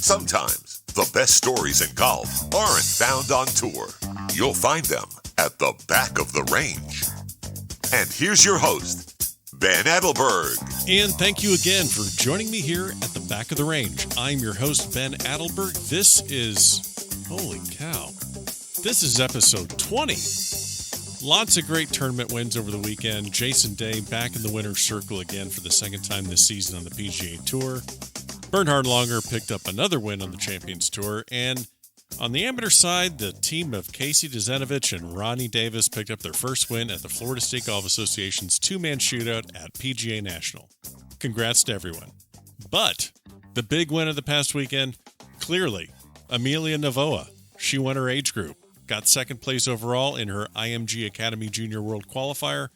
Sometimes the best stories in golf aren't found on tour. You'll find them at the back of the range. And here's your host, Ben Adelberg. And thank you again for joining me here at the back of the range. I'm your host, Ben Adelberg. This is, holy cow, this is episode 20. Lots of great tournament wins over the weekend. Jason Day back in the winner's circle again for the second time this season on the PGA Tour. Bernhard Langer picked up another win on the Champions Tour. And on the amateur side, the team of Casey Dezenovich and Ronnie Davis picked up their first win at the Florida State Golf Association's two-man shootout at PGA National. Congrats to everyone. But the big win of the past weekend, clearly, Amelia Navoa. She won her age group. Got second place overall in her IMG Academy Junior World Qualifier.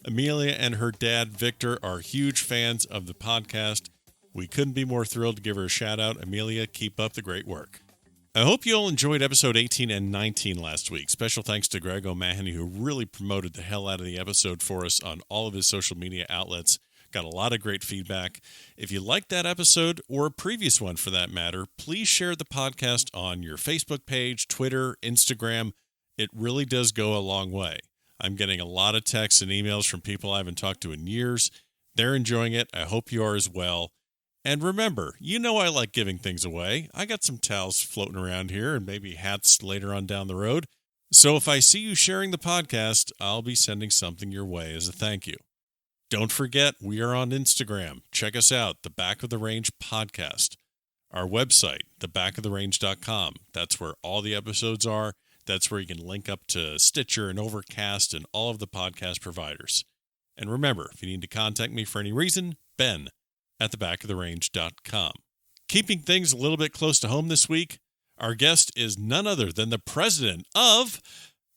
Amelia and her dad, Victor, are huge fans of the podcast. We couldn't be more thrilled to give her a shout out. Amelia, keep up the great work. I hope you all enjoyed episode 18 and 19 last week. Special thanks to Greg O'Mahony, who really promoted the hell out of the episode for us on all of his social media outlets. Got a lot of great feedback. If you liked that episode, or a previous one for that matter, please share the podcast on your Facebook page, Twitter, Instagram. It really does go a long way. I'm getting a lot of texts and emails from people I haven't talked to in years. They're enjoying it. I hope you are as well. And remember, you know I like giving things away. I got some towels floating around here and maybe hats later on down the road. So if I see you sharing the podcast, I'll be sending something your way as a thank you. Don't forget, we are on Instagram. Check us out, The Back of the Range Podcast. Our website, thebackoftherange.com. That's where all the episodes are. That's where you can link up to Stitcher and Overcast and all of the podcast providers. And remember, if you need to contact me for any reason, Ben at thebackoftherange.com. Keeping things a little bit close to home this week, our guest is none other than the president of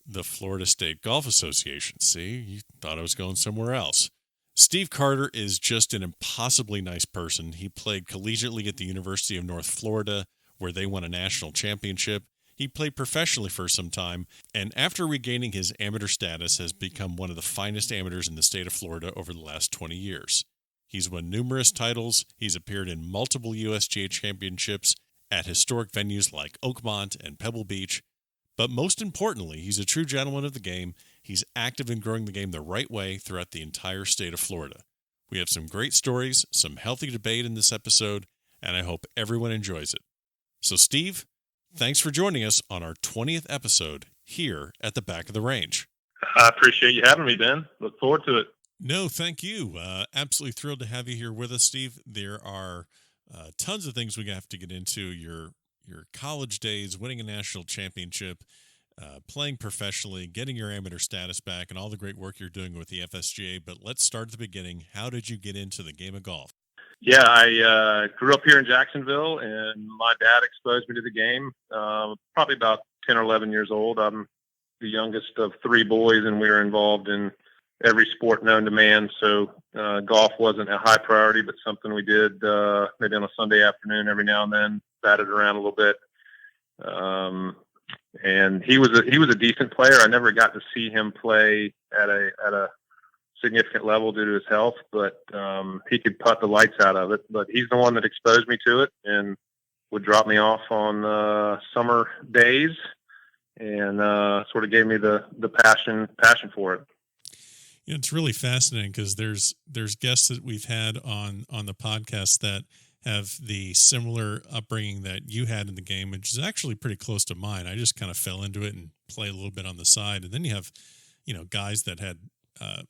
the Florida State Golf Association. See, you thought I was going somewhere else. Steve Carter is just an impossibly nice person. He played collegiately at the University of North Florida, where they won a national championship. He played professionally for some time, and after regaining his amateur status, has become one of the finest amateurs in the state of Florida over the last 20 years. He's won numerous titles. He's appeared in multiple USGA championships at historic venues like Oakmont and Pebble Beach. But most importantly, he's a true gentleman of the game. He's active in growing the game the right way throughout the entire state of Florida. We have some great stories, some healthy debate in this episode, and I hope everyone enjoys it. So, Steve, thanks for joining us on our 20th episode here at the Back of the Range. I appreciate you having me, Ben. Look forward to it. No, thank you. Absolutely thrilled to have you here with us, Steve. There are tons of things we have to get into. Your college days, winning a national championship, playing professionally, getting your amateur status back, and all the great work you're doing with the FSGA. But let's start at the beginning. How did you get into the game of golf? Yeah, I grew up here in Jacksonville, and my dad exposed me to the game probably about 10 or 11 years old. I'm the youngest of three boys, and we were involved in every sport known to man. So golf wasn't a high priority, but something we did maybe on a Sunday afternoon every now and then, batted around a little bit. And he was a decent player. I never got to see him play at a significant level due to his health, but he could putt the lights out of it. But he's the one that exposed me to it and would drop me off on summer days, and sort of gave me the passion for it. You know, it's really fascinating because there's guests that we've had on the podcast that have the similar upbringing that you had in the game, which is actually pretty close to mine. I just kind of fell into it and play a little bit on the side. And then you have, guys that had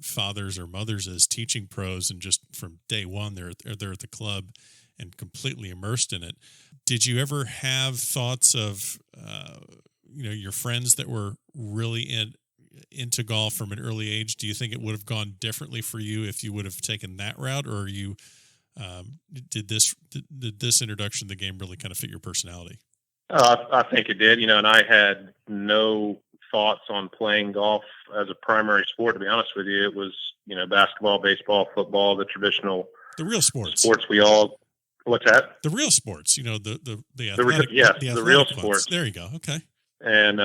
fathers or mothers as teaching pros, and just from day one, they're at the club and completely immersed in it. Did you ever have thoughts of, your friends that were really into golf from an early age? Do you think it would have gone differently for you if you would have taken that route, or you did this introduction to the game really kind of fit your personality? I think it did, and I had no thoughts on playing golf as a primary sport, to be honest with you. It was, basketball, baseball, football, the real sports we all, what's that? The real sports, the real sports. There you go. Okay. And,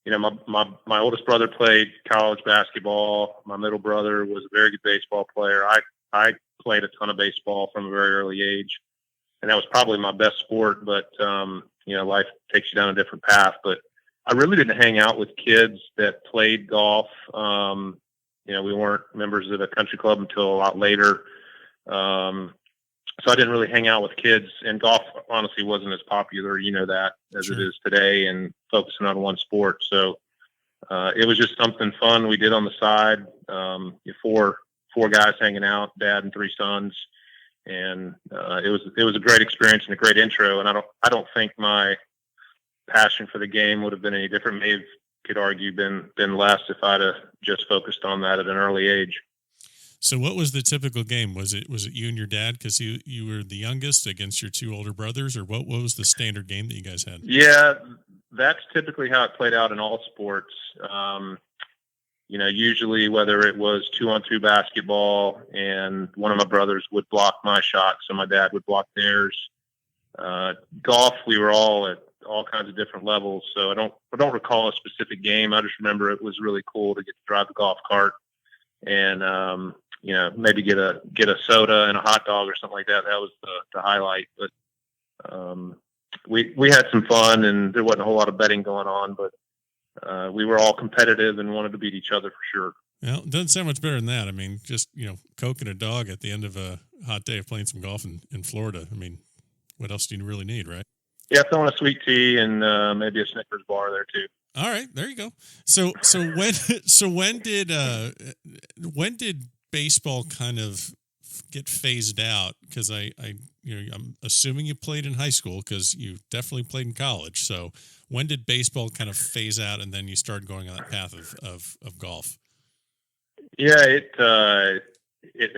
my oldest brother played college basketball. My middle brother was a very good baseball player. I played a ton of baseball from a very early age. and that was probably my best sport. But life takes you down a different path. But I really didn't hang out with kids that played golf. We weren't members of the country club until a lot later. So I didn't really hang out with kids, and golf honestly wasn't as popular, that, as Sure. it is today, and focusing on one sport. So it was just something fun we did on the side. Four guys hanging out, dad and three sons, and it was a great experience and a great intro. And I don't think my passion for the game would have been any different. Maybe could argue been less if I'd have just focused on that at an early age. So what was the typical game? Was it you and your dad, because you were the youngest, against your two older brothers, or what was the standard game that you guys had? Yeah, that's typically how it played out in all sports. Usually whether it was 2-on-2 basketball and one of my brothers would block my shot, so my dad would block theirs. Golf, we were all at all kinds of different levels. So I don't recall a specific game. I just remember it was really cool to get to drive the golf cart and, maybe get a soda and a hot dog or something like that. That was the highlight. But we had some fun, and there wasn't a whole lot of betting going on, but we were all competitive and wanted to beat each other for sure. Well, it doesn't sound much better than that. I mean, just, Coke and a dog at the end of a hot day of playing some golf in Florida. I mean, what else do you really need, right? Yeah, throwing a sweet tea and maybe a Snickers bar there too. All right, there you go. So when did baseball kind of get phased out? Because I'm assuming you played in high school, because you definitely played in college. So when did baseball kind of phase out, and then you started going on that path of golf? Yeah, it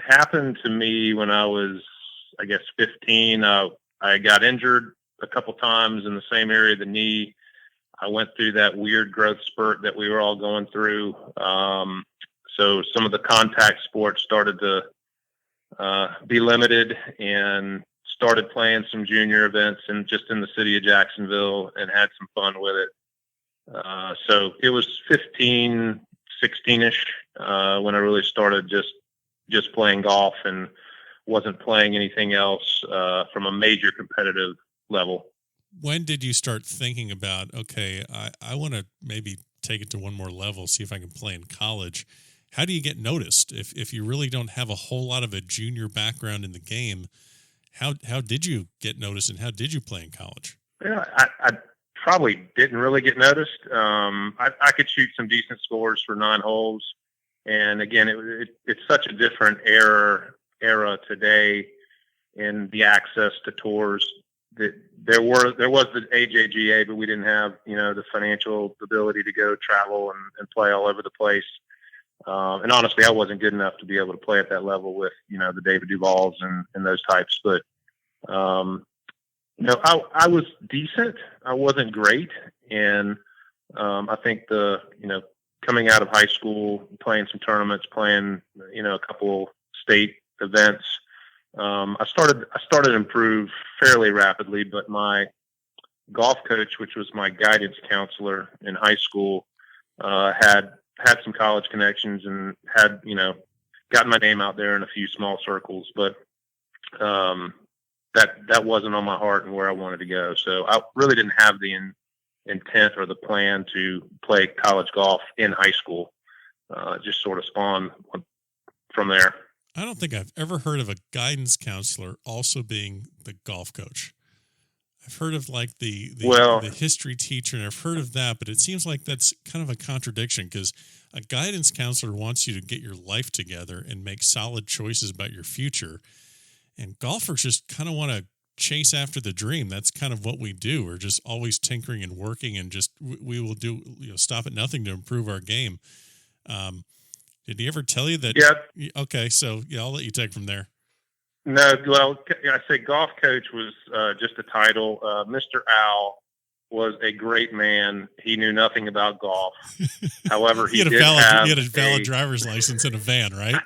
happened to me when I was, I guess, 15. I got injured a couple times in the same area of the knee. I went through that weird growth spurt that we were all going through. So some of the contact sports started to be limited, and started playing some junior events and just in the city of Jacksonville, and had some fun with it. So it was 15, 16-ish when I really started just playing golf, and wasn't playing anything else from a major competitive level. When did you start thinking about, okay, I want to maybe take it to one more level, see if I can play in college? How do you get noticed if you really don't have a whole lot of a junior background in the game? How did you get noticed, and how did you play in college? Yeah, I probably didn't really get noticed. I could shoot some decent scores for 9 holes, and again, it's such a different era today in the access to tours. That there was the AJGA, but we didn't have the financial ability to go travel and play all over the place. And honestly, I wasn't good enough to be able to play at that level with the David Duvalls and those types. But I was decent. I wasn't great, and I think coming out of high school, playing some tournaments, playing a couple state events. I started to improve fairly rapidly, but my golf coach, which was my guidance counselor in high school, had some college connections and had, gotten my name out there in a few small circles, but that wasn't on my heart and where I wanted to go. So I really didn't have the intent or the plan to play college golf in high school. Just sort of spawned from there. I don't think I've ever heard of a guidance counselor also being the golf coach. I've heard of like the history teacher, and I've heard of that, but it seems like that's kind of a contradiction, because a guidance counselor wants you to get your life together and make solid choices about your future. And golfers just kind of want to chase after the dream. That's kind of what we do. We're just always tinkering and working, and just we will do stop at nothing to improve our game. Did he ever tell you that? Yeah. Okay, so I'll let you take from there. No, well, I say golf coach was just a title. Mr. Al was a great man. He knew nothing about golf. However, he had a valid driver's license and a van, right?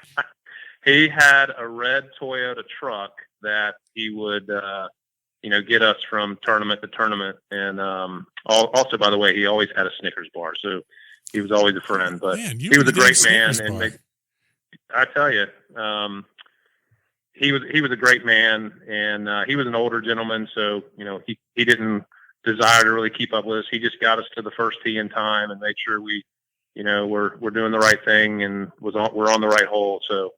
He had a red Toyota truck that he would, get us from tournament to tournament. And also, by the way, he always had a Snickers bar. So he was always a friend, but he was a great man. And I tell you, he was a great man, and he was an older gentleman, so he didn't desire to really keep up with us. He just got us to the first tee in time and made sure we, we're doing the right thing and we're on the right hole. So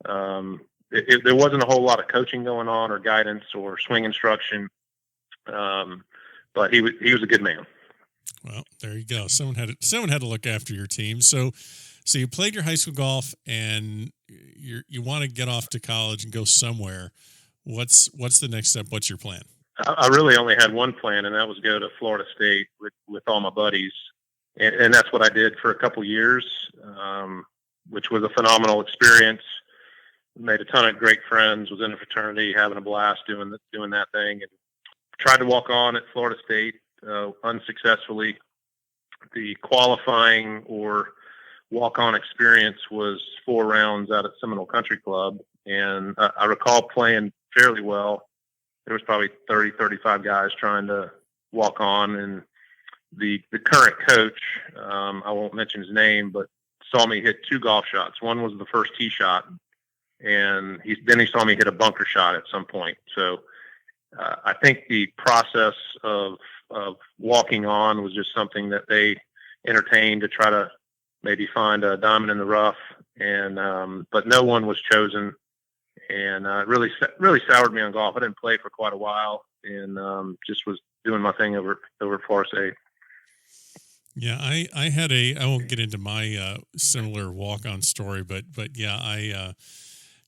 there wasn't a whole lot of coaching going on or guidance or swing instruction, but he was a good man. Well, there you go. Someone had to look after your team. So you played your high school golf, and you want to get off to college and go somewhere. What's the next step? What's your plan? I really only had one plan, and that was go to Florida State with all my buddies, and that's what I did for a couple years, which was a phenomenal experience. Made a ton of great friends. Was in a fraternity, having a blast doing that thing, and tried to walk on at Florida State unsuccessfully. The qualifying or walk-on experience was 4 rounds out at Seminole Country Club, and I recall playing fairly well. There was probably 30, 35 guys trying to walk on, and the current coach, I won't mention his name, but saw me hit 2 golf shots. One was the first tee shot, and then he saw me hit a bunker shot at some point. So I think the process of walking on was just something that they entertained to try to maybe find a diamond in the rough, and but no one was chosen, and really soured me on golf. I didn't play for quite a while, and just was doing my thing over Florida State. Yeah, I won't get into my similar walk-on story, but yeah,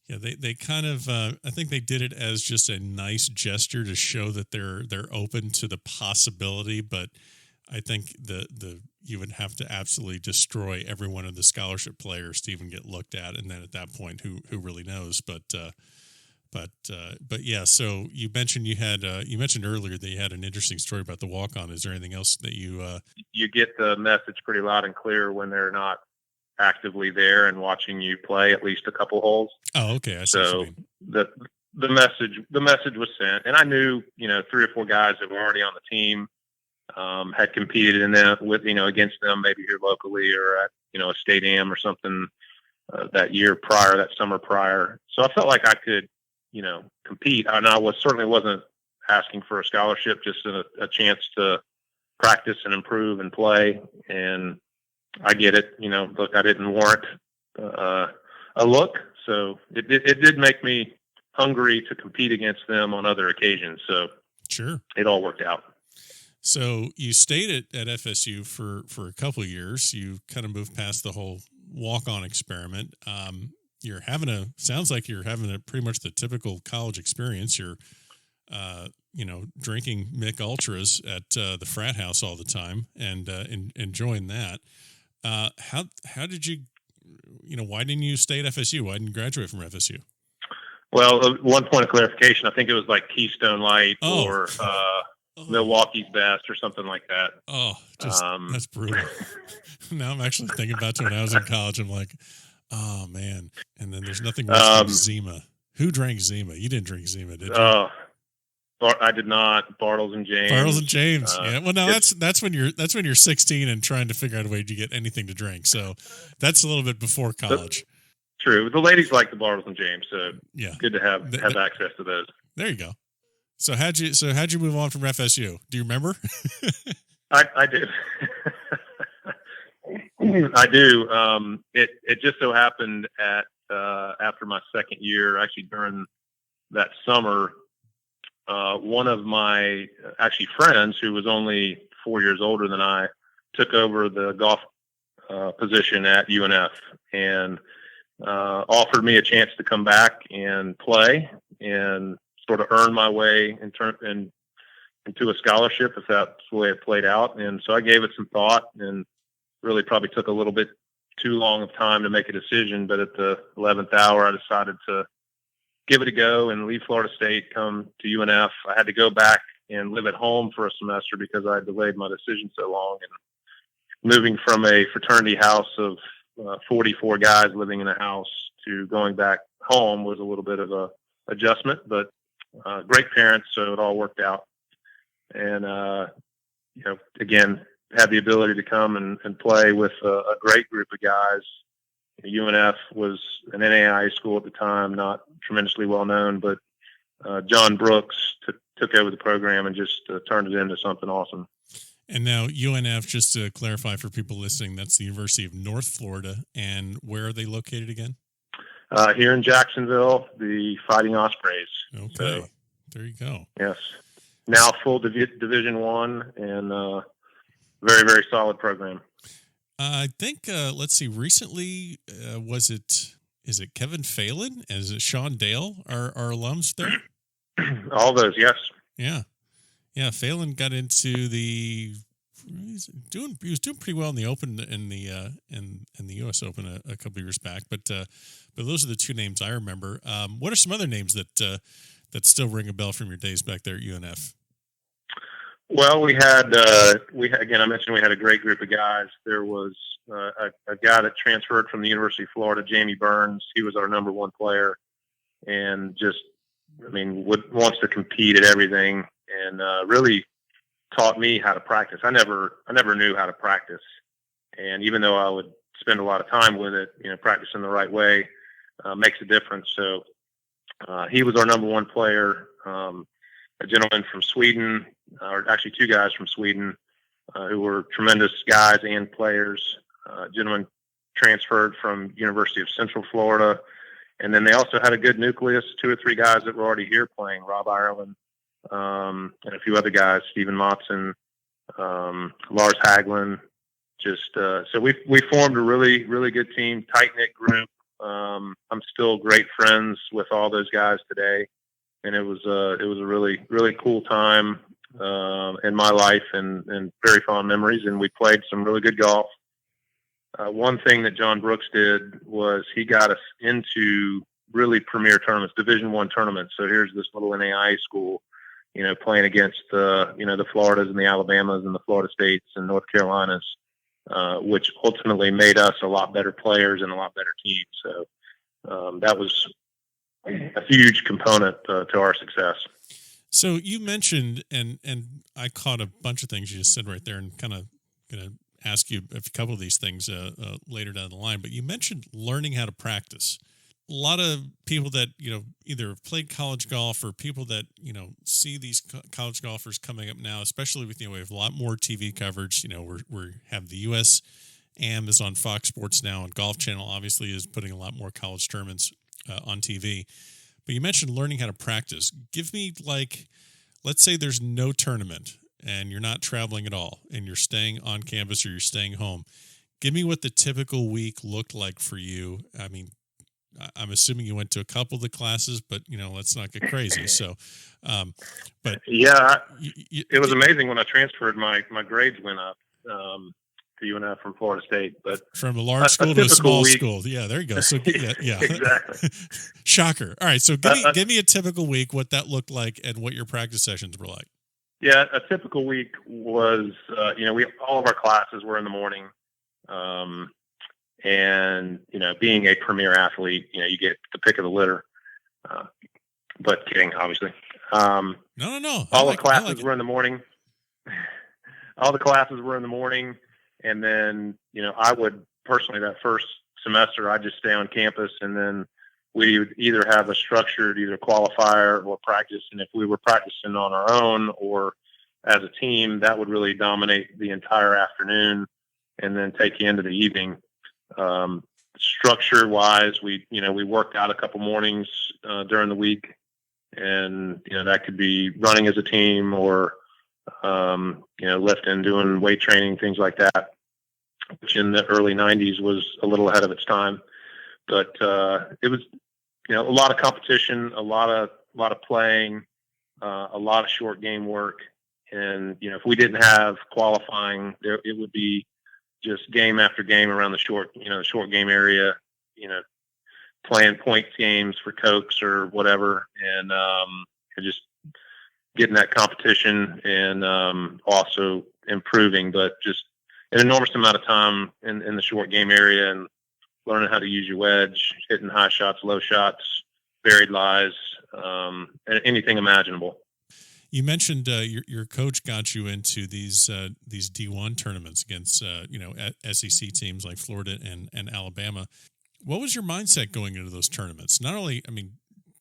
they kind of I think they did it as just a nice gesture to show that they're open to the possibility, but I think you would have to absolutely destroy every one of the scholarship players to even get looked at, and then at that point, who really knows? But yeah. So you mentioned you mentioned earlier that you had an interesting story about the walk on. Is there anything else that you get the message pretty loud and clear when they're not actively there and watching you play at least a couple holes? Oh, okay. I see so what you mean. the message was sent, and I knew 3 or 4 guys that were already on the team. Had competed in that with against them maybe here locally or at a stadium or something that summer prior. So I felt like I could compete, and I certainly wasn't asking for a scholarship, just a chance to practice and improve and play. And I get it, look, I didn't warrant a look, so it did make me hungry to compete against them on other occasions. So sure, it all worked out. So you stayed at FSU for a couple of years. You kind of moved past the whole walk-on experiment. Sounds like you're having pretty much the typical college experience. You're, drinking Mick Ultras at the frat house all the time and enjoying that. How did you, why didn't you stay at FSU? Why didn't you graduate from FSU? Well, one point of clarification, I think it was like Keystone Light or Milwaukee's Best or something like that. Oh, that's brutal. Now I'm actually thinking about it when I was in college. I'm like, oh man. And then there's nothing worse than Zima. Who drank Zima? You didn't drink Zima, did you? I did not. Bartles and James. Yeah. Well, no, that's when you're 16 and trying to figure out a way to get anything to drink. So that's a little bit before college. True. The ladies like the Bartles and James, so yeah, good to have access to those. There you go. So how'd you move on from FSU? Do you remember? I do. I do. It just so happened after my second year, actually during that summer, one of my friends who was only 4 years older than I took over the golf position at UNF and offered me a chance to come back and play and sort of earn my way into a scholarship if that's the way it played out. And so I gave it some thought and really probably took a little bit too long of time to make a decision. But at the 11th hour, I decided to give it a go and leave Florida State, come to UNF. I had to go back and live at home for a semester because I delayed my decision so long. And moving from a fraternity house of 44 guys living in a house to going back home was a little bit of a adjustment, but great parents, so it all worked out. And again, had the ability to come and play with a great group of guys UNF was an NAIA school at the time, not tremendously well known, but John Brooks took over the program and just turned it into something awesome. And now UNF, just to clarify for people listening, that's the University of North Florida. And where are they located again? Here in Jacksonville, the Fighting Ospreys. Okay, so, there you go. Yes, now full Division I, and very, very solid program. I think, let's see, recently, is it Kevin Phelan? Is it Sean Dale, our alums there? All those, yes. Yeah. Yeah, Phelan got into he was doing pretty well in the Open in the U.S. Open a couple of years back, but those are the two names I remember. What are some other names that still ring a bell from your days back there at UNF? Well, we had again, I mentioned we had a great group of guys. There was a guy that transferred from the University of Florida, Jamie Burns. He was our number one player, and just, wants to compete at everything, and really taught me how to practice. I never knew how to practice, and even though I would spend a lot of time with it, practicing the right way makes a difference. So he was our number one player. A gentleman from Sweden, or actually two guys from Sweden, who were tremendous guys and players. A gentleman transferred from University of Central Florida. And then they also had a good nucleus, 2 or 3 guys that were already here playing, Rob Ireland, and a few other guys, Stephen Motson, Lars Haglund. So we formed a really, really good team, tight-knit group. I'm still great friends with all those guys today. And it was a really, really cool time in my life, and very fond memories. And we played some really good golf. One thing that John Brooks did was he got us into really premier tournaments, Division I tournaments. So here's this little NAIA school, playing against the Floridas and the Alabamas and the Florida States and North Carolinas, which ultimately made us a lot better players and a lot better teams. So that was a huge component to our success. So you mentioned, and I caught a bunch of things you just said right there, and kind of going to ask you a couple of these things later down the line. But you mentioned learning how to practice. A lot of people that either have played college golf, or people that see these college golfers coming up now, especially with we have a lot more TV coverage. We have the U.S. AM is on Fox Sports now, and Golf Channel obviously is putting a lot more college tournaments on TV. But you mentioned learning how to practice. Give me, let's say there's no tournament and you're not traveling at all and you're staying on campus or you're staying home. Give me what the typical week looked like for you. I'm assuming you went to a couple of the classes, but let's not get crazy. So, but yeah, it was amazing when I transferred. My grades went up. To UNF from Florida State, but from a large school to a small week. School. Yeah, there you go. So yeah. Exactly. Shocker. All right. So give me a typical week, what that looked like and what your practice sessions were like. Yeah. A typical week was, all of our classes were in the morning. And, being a premier athlete, you get the pick of the litter, but kidding, obviously. No. All the classes were in the morning. All the classes were in the morning. And then, I would personally, that first semester, I'd just stay on campus, and then we would either have a structured qualifier or practice. And if we were practicing on our own or as a team, that would really dominate the entire afternoon and then take you into the evening. Structure wise, we worked out a couple mornings during the week, and, that could be running as a team or, lifting, doing weight training, things like that, which in the early 90s was a little ahead of its time. But it was, a lot of competition, a lot of playing, a lot of short game work. And, if we didn't have qualifying, it would be just game after game around the short game area, playing points games for Cokes or whatever. And just getting that competition and also improving, but just an enormous amount of time in the short game area and learning how to use your wedge, hitting high shots, low shots, buried lies, anything imaginable. You mentioned your coach got you into these D1 tournaments against SEC teams like Florida and Alabama. What was your mindset going into those tournaments? Not only, I mean,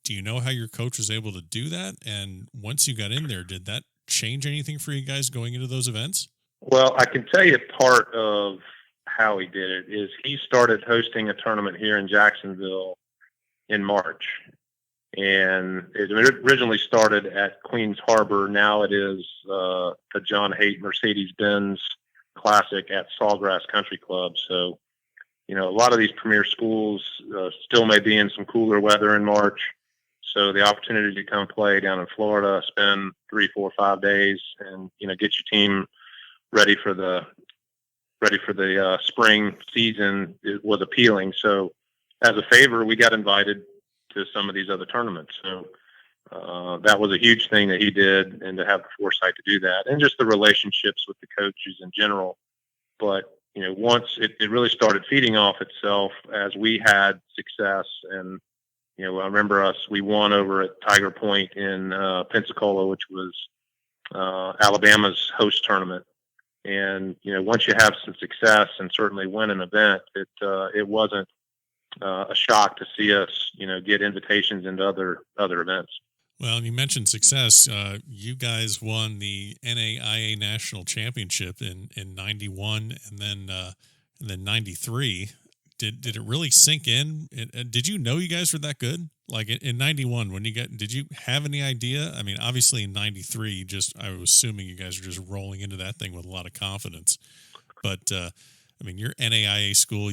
do you know how your coach was able to do that? And once you got in there, did that change anything for you guys going into those events? Well, I can tell you part of how he did it is he started hosting a tournament here in Jacksonville in March. And it originally started at Queens Harbor. Now it is the John Haidt Mercedes-Benz Classic at Sawgrass Country Club. So, a lot of these premier schools still may be in some cooler weather in March. So the opportunity to come play down in Florida, spend 3, 4, 5 days, and get your team ready for the spring season was appealing. So as a favor, we got invited to some of these other tournaments. So that was a huge thing that he did, and to have the foresight to do that, and just the relationships with the coaches in general. But once it really started feeding off itself as we had success, and I remember we won over at Tiger Point in Pensacola, which was Alabama's host tournament. And once you have some success and certainly win an event, it wasn't a shock to see us get invitations into other events. Well, you mentioned success. You guys won the NAIA National Championship in 91 and then 93. Did it really sink in? Did you know you guys were that good? Like in 91, did you have any idea? I mean, obviously in 93, I was assuming you guys were just rolling into that thing with a lot of confidence. But I mean, your NAIA school,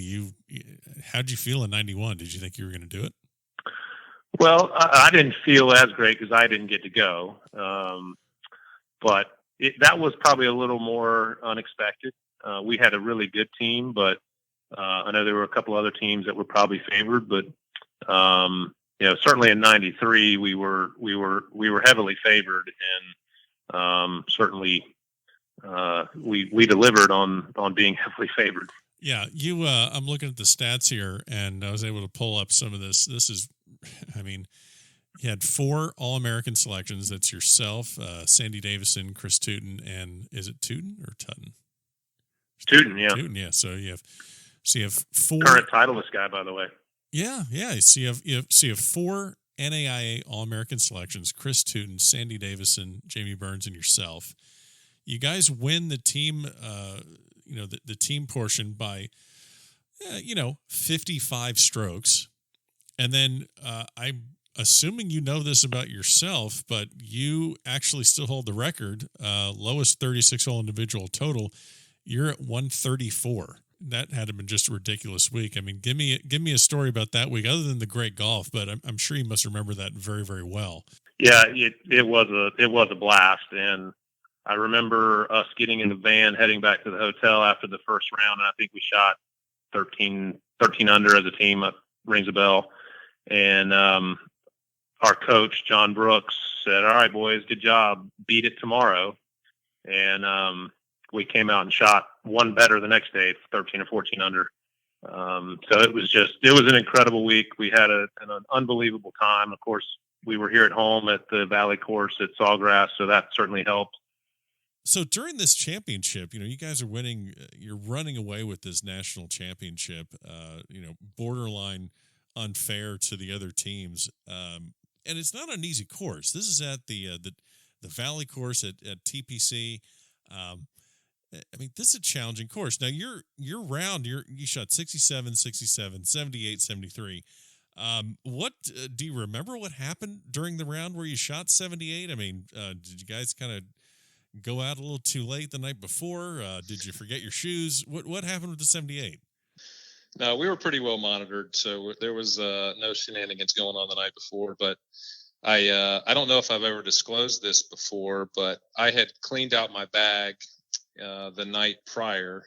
how'd you feel in 91? Did you think you were going to do it? Well, I didn't feel as great because I didn't get to go. But that was probably a little more unexpected. We had a really good team, but I know there were a couple other teams that were probably favored. But certainly in '93, we were heavily favored, and certainly we delivered on being heavily favored. Yeah, I'm looking at the stats here, and I was able to pull up some of this. This is, I mean, you had 4 All-American selections. That's yourself, Sandy Davison, Chris Tootin, and is it Tootin or Tutton? Tootin, yeah. Tootin, yeah. So you have 4 current titleist guy, by the way. Yeah. So you have 4 NAIA All-American selections: Chris Tootin, Sandy Davison, Jamie Burns, and yourself. You guys win the team, the team portion by, 55 strokes. And then I'm assuming you know this about yourself, but you actually still hold the record, lowest 36-hole individual total. You're at 134. That had to have been just a ridiculous week. I mean, give me a story about that week, other than the great golf. But I'm sure you must remember that very, very well. Yeah, it was a blast, and I remember us getting in the van, heading back to the hotel after the first round, and I think we shot 13 under as a team. Rings a bell. And our coach, John Brooks, said, "All right, boys, good job. Beat it tomorrow." And we came out and shot one better the next day, 13 or 14 under. So it was an incredible week. We had an unbelievable time. Of course, we were here at home at the Valley Course at Sawgrass, so that certainly helped. So during this championship, you guys are winning. You're running away with this national championship. Borderline unfair to the other teams, and it's not an easy course. This is at the Valley Course at TPC. I mean, this is a challenging course. Now your round, you shot 67, 67, 78, 73. What do you remember? What happened during the round where you shot 78? I mean, did you guys kind of go out a little too late the night before? Did you forget your shoes? What happened with the 78? No, we were pretty well monitored, so there was no shenanigans going on the night before. But I don't know if I've ever disclosed this before, but I had cleaned out my bag the night prior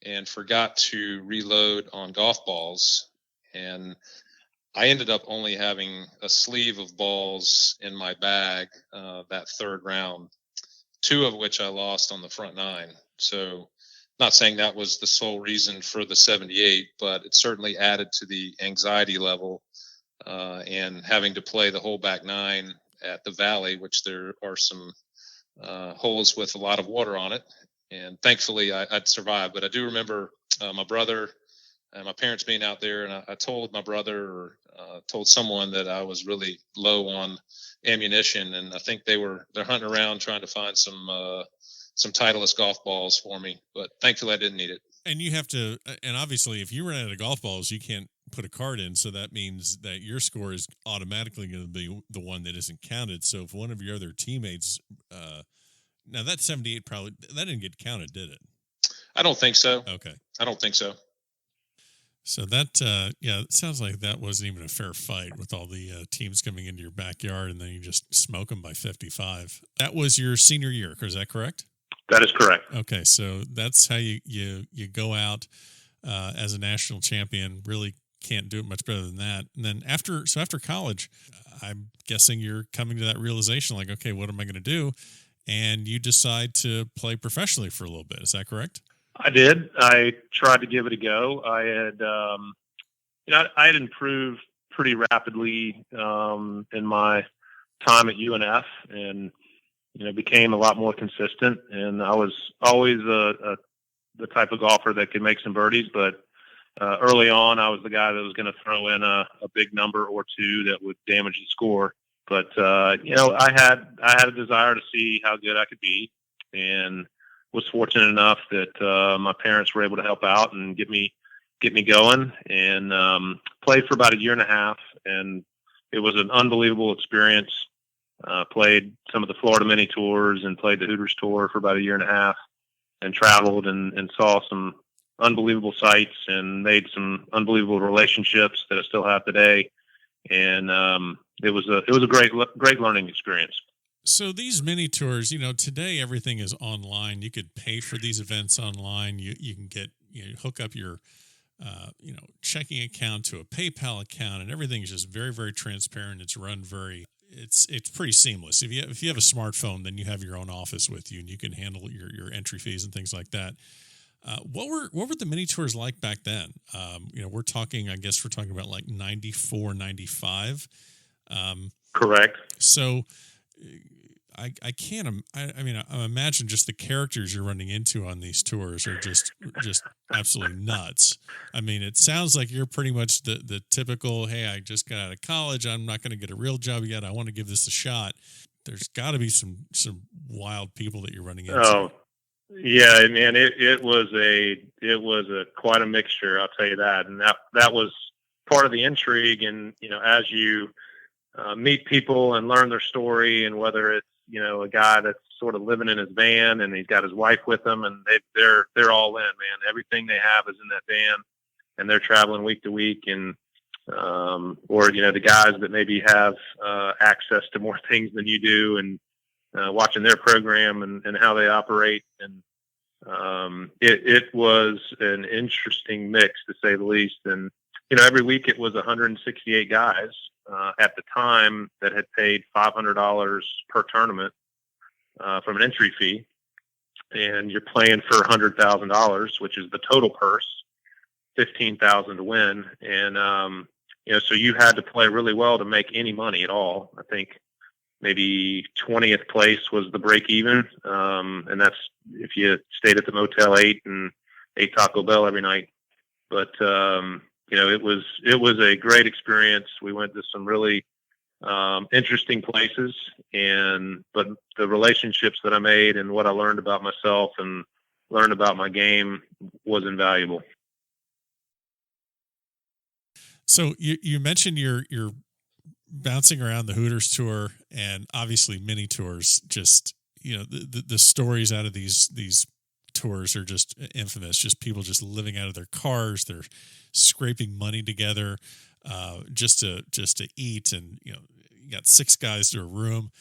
and forgot to reload on golf balls, and I ended up only having a sleeve of balls in my bag that third round, 2 of which I lost on the front 9. So not saying that was the sole reason for the 78, but it certainly added to the anxiety level and having to play the whole back 9 at the Valley, which there are some holes with a lot of water on it. And thankfully I'd survived. But I do remember my brother my parents being out there, and I told my brother or told someone that I was really low on ammunition, and I think they're hunting around trying to find some Titleist golf balls for me, but thankfully I didn't need it. And you have to, and obviously, if you run out of golf balls, you can't put a card in, so that means that your score is automatically going to be the one that isn't counted. So if one of your other teammates, now that 78 probably that didn't get counted, did it? I don't think so. Okay, I don't think so. So that, it sounds like that wasn't even a fair fight with all the teams coming into your backyard, and then you just smoke them by 55. That was your senior year, is that correct? That is correct. Okay, so that's how you go out as a national champion. Really can't do it much better than that. And then after college, I'm guessing you're coming to that realization, like, okay, what am I going to do? And you decide to play professionally for a little bit. Is that correct? I did. I tried to give it a go. I had, I had improved pretty rapidly in my time at UNF, and became a lot more consistent. And I was always the type of golfer that could make some birdies, but early on, I was the guy that was going to throw in a big number or two that would damage the score. But I had a desire to see how good I could be, and was fortunate enough that my parents were able to help out and get me going, and played for about a year and a half, and it was an unbelievable experience. Played some of the Florida mini tours and played the Hooters tour for about a year and a half, and traveled and saw some unbelievable sights and made some unbelievable relationships that I still have today. And it was a great learning experience. So these mini tours, today everything is online. You could pay for these events online. You can get hook up your checking account to a PayPal account, and everything is just very, very transparent. It's run it's pretty seamless. If you have a smartphone, then you have your own office with you, and you can handle your entry fees and things like that. What were the mini tours like back then? We're talking about like 94, 95. Correct. So I can't. I imagine just the characters you're running into on these tours are just absolutely nuts. I mean, it sounds like you're pretty much the typical, hey, I just got out of college, I'm not going to get a real job yet, I want to give this a shot. There's got to be some wild people that you're running into. Oh, yeah, man, it was quite a mixture, I'll tell you that. And that was part of the intrigue. And, as you meet people and learn their story, and whether it's, a guy that's sort of living in his van and he's got his wife with him, and they're all in, man. Everything they have is in that van, and they're traveling week to week. And, or, the guys that maybe have access to more things than you do, and watching their program and how they operate. And it was an interesting mix, to say the least. And, every week it was 168 guys at the time that had paid $500 per tournament from an entry fee. And you're playing for $100,000, which is the total purse, $15,000 to win. And, so you had to play really well to make any money at all. I think maybe 20th place was the break even. And that's if you stayed at the Motel 8 and ate Taco Bell every night. But, it was a great experience. We went to some really interesting places, but the relationships that I made and what I learned about myself and learned about my game was invaluable. So you mentioned you're bouncing around the Hooters tour, and obviously mini tours. Just the stories out of these tours are just infamous. Just people just living out of their cars. They're scraping money together just to eat, and you got 6 guys to a room.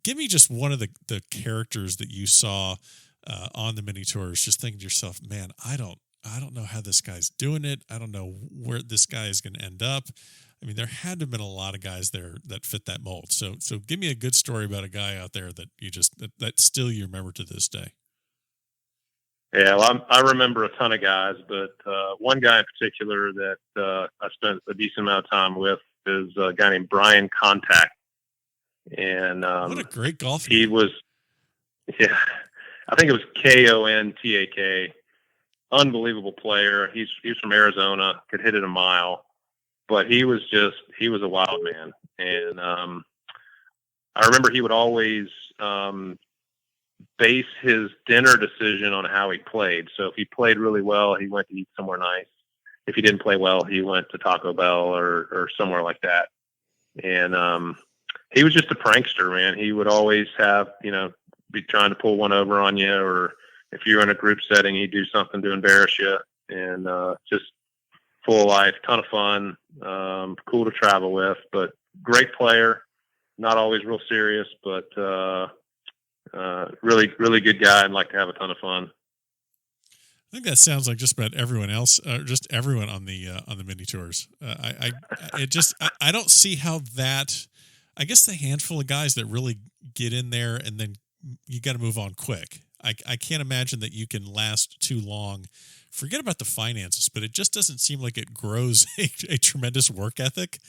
Give me just one of the characters that you saw on the mini tours. Just thinking to yourself, man, I don't know how this guy's doing it. I don't know where this guy is going to end up. I mean, there had to have been a lot of guys there that fit that mold. So give me a good story about a guy out there that that still you remember to this day. Yeah, well, I remember a ton of guys, but one guy in particular that I spent a decent amount of time with is a guy named Brian Contact. And what a great golfer. He was, I think it was Kontak. unbelievable player. He's from Arizona, could hit it a mile, but he was a wild man. And I remember he would always base his dinner decision on how he played. So if he played really well, he went to eat somewhere nice. If he didn't play well, he went to Taco Bell or somewhere like that. And he was just a prankster, man. He would always have, be trying to pull one over on you, or if you're in a group setting, he'd do something to embarrass you. And just full of life, ton of fun, cool to travel with, but great player. Not always real serious, but really, really good guy, and like to have a ton of fun. I think that sounds like just about everyone else, just everyone on the mini tours. I don't see how that. I guess the handful of guys that really get in there and then you got to move on quick. I can't imagine that you can last too long. Forget about the finances, but it just doesn't seem like it grows a tremendous work ethic.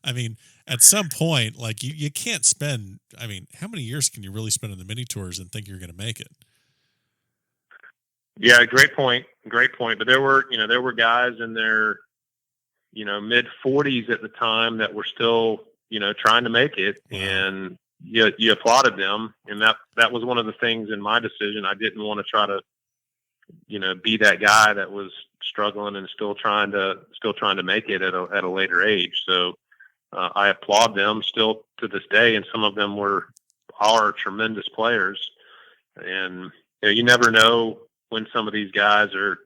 I mean, at some point, like you can't spend. I mean, how many years can you really spend on the mini tours and think you're going to make it? Yeah, great point. But there were guys in their, mid 40s at the time that were still, trying to make it, and you applauded them. And that was one of the things in my decision. I didn't want to try to, be that guy that was struggling and still trying to make it at a later age. So I applaud them still to this day, and some of them are tremendous players. And you never know when some of these guys are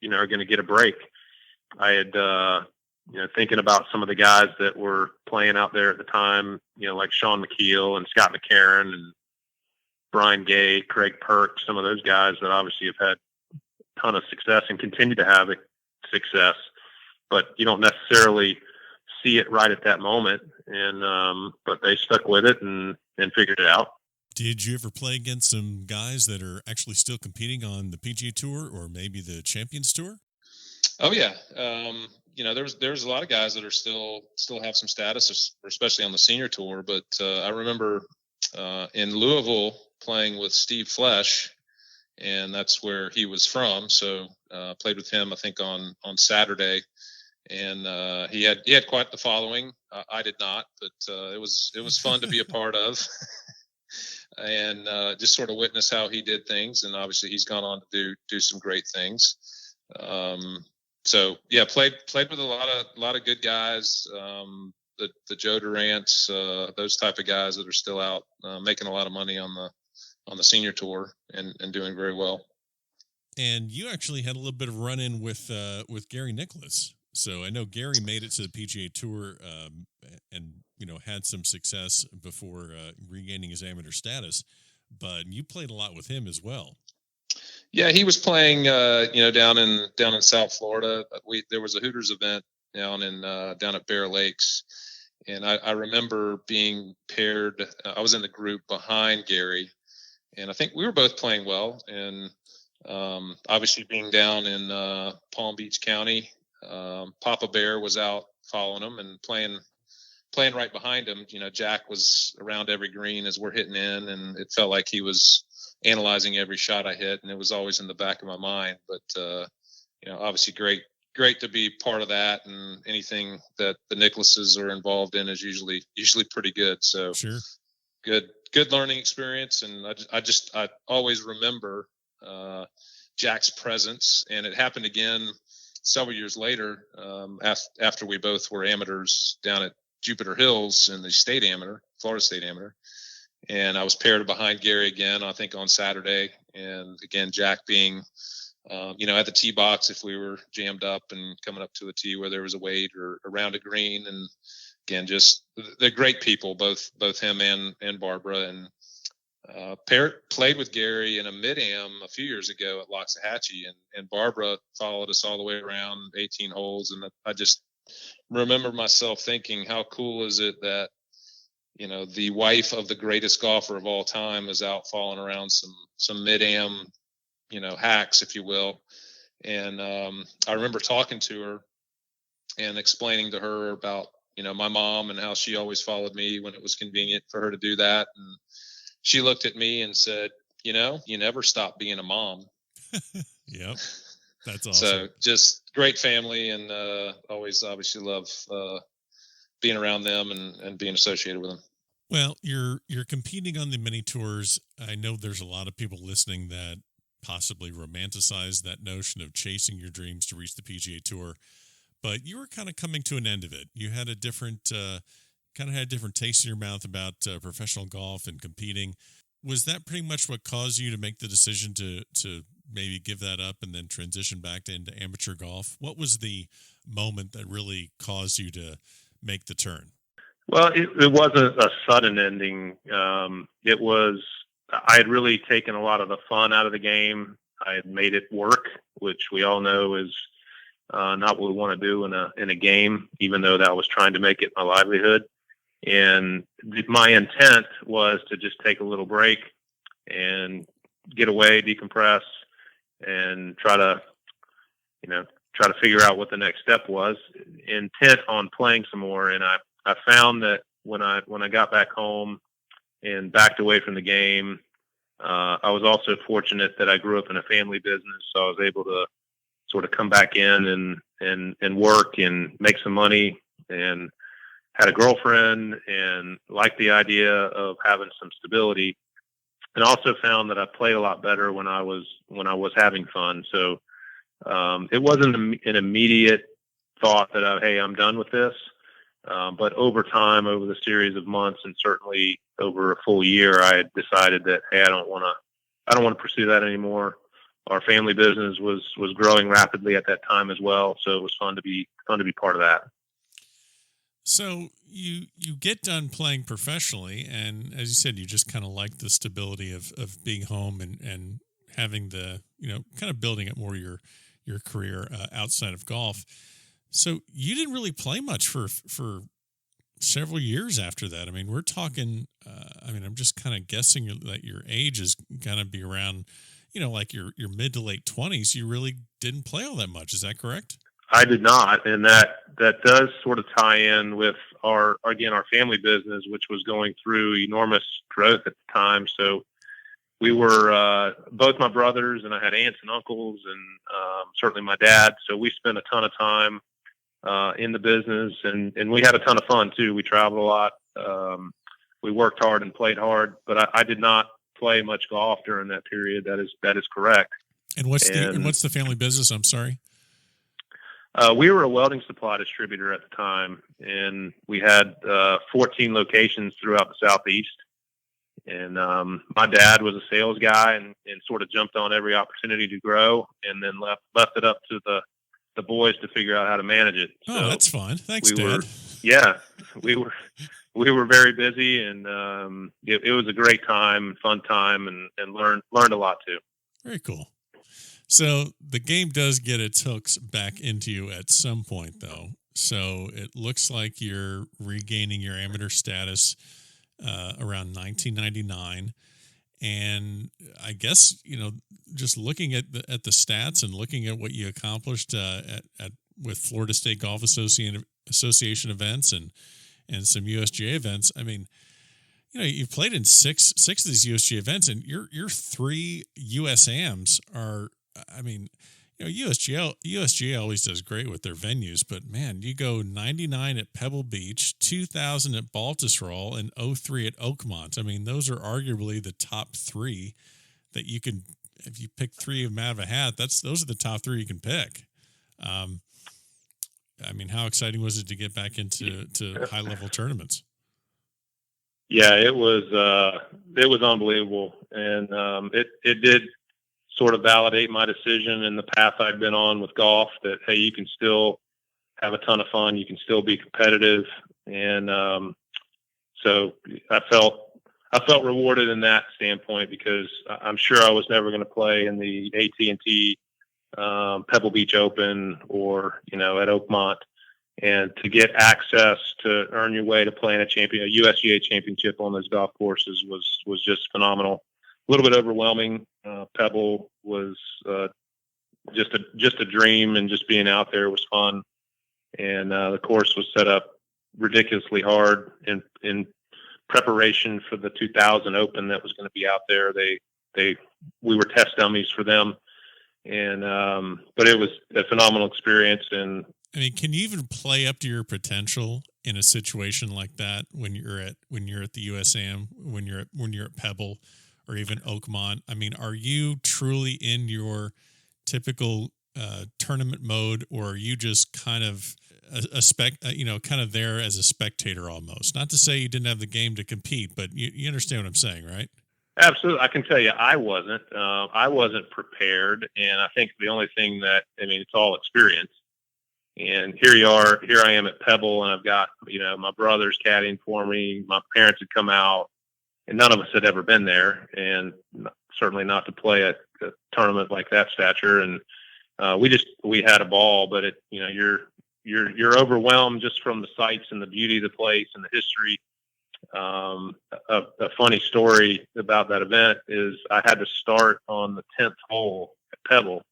going to get a break. I had, thinking about some of the guys that were playing out there at the time, like Sean McKeel and Scott McCarron and Brian Gay, Craig Perk, some of those guys that obviously have had a ton of success and continue to have success, but you don't necessarily see it right at that moment. And, but they stuck with it and figured it out. Did you ever play against some guys that are actually still competing on the PGA Tour or maybe the Champions Tour? Oh yeah, there's a lot of guys that are still have some status, especially on the senior tour. But I remember in Louisville playing with Steve Flesh, and that's where he was from. So played with him, I think on Saturday, and he had quite the following. I did not, but it was fun to be a part of. And just sort of witness how he did things. And obviously he's gone on to do some great things. So yeah, played with a lot of good guys. The Joe Durants, those type of guys that are still out making a lot of money on the senior tour and doing very well. And you actually had a little bit of run-in with Gary Nicklaus. So I know Gary made it to the PGA Tour and had some success before regaining his amateur status, but you played a lot with him as well. Yeah, he was playing down in South Florida. There was a Hooters event down at Bear Lakes, and I remember being paired. I was in the group behind Gary, and I think we were both playing well. And obviously being down in Palm Beach County, Papa Bear was out following him and playing right behind him. Jack was around every green as we're hitting in, and it felt like he was analyzing every shot I hit, and it was always in the back of my mind. But obviously great to be part of that, and anything that the Nicklases are involved in is usually pretty good. So sure, good learning experience, and I always remember Jack's presence, and it happened again several years later after we both were amateurs down at Jupiter Hills in the Florida State Amateur. And I was paired behind Gary again, I think on Saturday. And again, Jack being, at the tee box if we were jammed up and coming up to a tee where there was a wade or around a green. And again, just they're great people, both him and Barbara. And played with Gary in a mid-am a few years ago at Loxahatchee. And Barbara followed us all the way around 18 holes. And I just remember myself thinking, how cool is it that the wife of the greatest golfer of all time is out falling around some mid-am, hacks, if you will. And I remember talking to her and explaining to her about, my mom and how she always followed me when it was convenient for her to do that. And she looked at me and said, you never stop being a mom. Yep. That's awesome. So just great family, and always obviously love being around them and being associated with them. Well, you're competing on the mini tours. I know there's a lot of people listening that possibly romanticize that notion of chasing your dreams to reach the PGA Tour, but you were kind of coming to an end of it. You had a different taste in your mouth about professional golf and competing. Was that pretty much what caused you to make the decision to maybe give that up and then transition back into amateur golf? What was the moment that really caused you to make the turn? Well, it wasn't a sudden ending. It was, I had really taken a lot of the fun out of the game. I had made it work, which we all know is not what we want to do in a game, even though that was trying to make it my livelihood. And my intent was to just take a little break and get away, decompress, and try to figure out what the next step was, intent on playing some more. And I found that when I got back home and backed away from the game, I was also fortunate that I grew up in a family business, so I was able to sort of come back in and work and make some money, and had a girlfriend and liked the idea of having some stability, and also found that I played a lot better when I was having fun. So it wasn't an immediate thought that hey, I'm done with this. But over time, over the series of months, and certainly over a full year, I had decided that, hey, I don't want to pursue that anymore. Our family business was growing rapidly at that time as well, so it was fun to be part of that. So you get done playing professionally, and as you said, you just kind of like the stability of being home and having the, kind of building up more your career outside of golf. So you didn't really play much for several years after that. I mean, we're talking, I'm just kind of guessing that your age is going to be around, like your mid to late 20s. You really didn't play all that much. Is that correct? I did not. And that does sort of tie in with our family business, which was going through enormous growth at the time. So we were, both my brothers, and I had aunts and uncles, and certainly my dad. So we spent a ton of time in the business, and we had a ton of fun too. We traveled a lot. We worked hard and played hard, but I did not play much golf during that period. That is correct. And what's the family business? I'm sorry. We were a welding supply distributor at the time, and we had 14 locations throughout the Southeast. And my dad was a sales guy and sort of jumped on every opportunity to grow, and then left it up to the boys to figure out how to manage it. Oh, so that's fun. Thanks, Dad. We were very busy, and it was a great time, fun time, and learned a lot too. Very cool. So the game does get its hooks back into you at some point, though. So it looks like you're regaining your amateur status around 1999. And I guess, just looking at the stats and looking at what you accomplished with Florida State Golf Association events and some USGA events, I mean, you've played in six of these USGA events, and your 3 USAMs are, USGA always does great with their venues, but man, you go 99 at Pebble Beach, 2000 at Baltusrol, and 03 at Oakmont. I mean, those are arguably the top 3 that you can, if you pick 3 of them out of a hat, those are the top 3 you can pick. How exciting was it to get back into high level tournaments? Yeah, it was unbelievable. And it did sort of validate my decision and the path I'd been on with golf, that, hey, you can still have a ton of fun. You can still be competitive. And so I felt rewarded in that standpoint, because I'm sure I was never going to play in the AT&T Pebble Beach Open or, at Oakmont. And to get access to earn your way to playing a USGA championship on those golf courses was just phenomenal. A little bit overwhelming. Pebble was just a dream, and just being out there was fun. And the course was set up ridiculously hard in preparation for the 2000 Open that was going to be out there. We were test dummies for them, And but it was a phenomenal experience. And I mean, can you even play up to your potential in a situation like that when you're at the USAM, when you're at Pebble, or even Oakmont? I mean, are you truly in your typical tournament mode, or are you just kind of kind of there as a spectator almost? Not to say you didn't have the game to compete, but you understand what I'm saying, right? absolutely, I can tell you, I wasn't prepared, and I think the only thing it's all experience. And here I am at Pebble, and I've got, my brother's caddying for me. My parents had come out, and none of us had ever been there, and certainly not to play a tournament like that stature. And we had a ball, but you're overwhelmed just from the sights and the beauty of the place and the history. A funny story about that event is I had to start on the 10th hole at Pebble.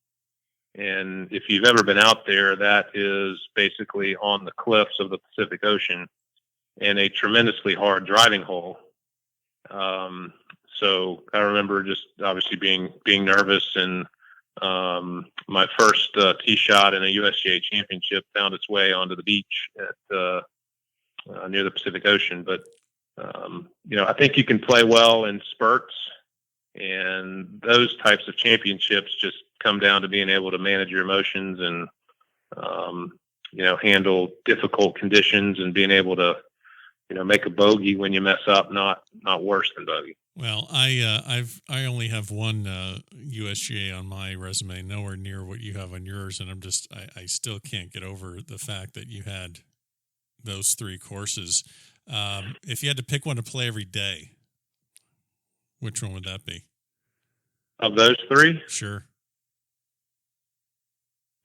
And if you've ever been out there, that is basically on the cliffs of the Pacific Ocean and a tremendously hard driving hole. So I remember just obviously being nervous, and my first tee shot in a USGA championship found its way onto the beach at near the Pacific Ocean. But I think you can play well in spurts, and those types of championships just come down to being able to manage your emotions and handle difficult conditions, and being able to make a bogey when you mess up, not worse than bogey. Well, I only have one USGA on my resume, nowhere near what you have on yours, and I still can't get over the fact that you had those 3 courses. If you had to pick one to play every day, which one would that be? Of those 3? Sure.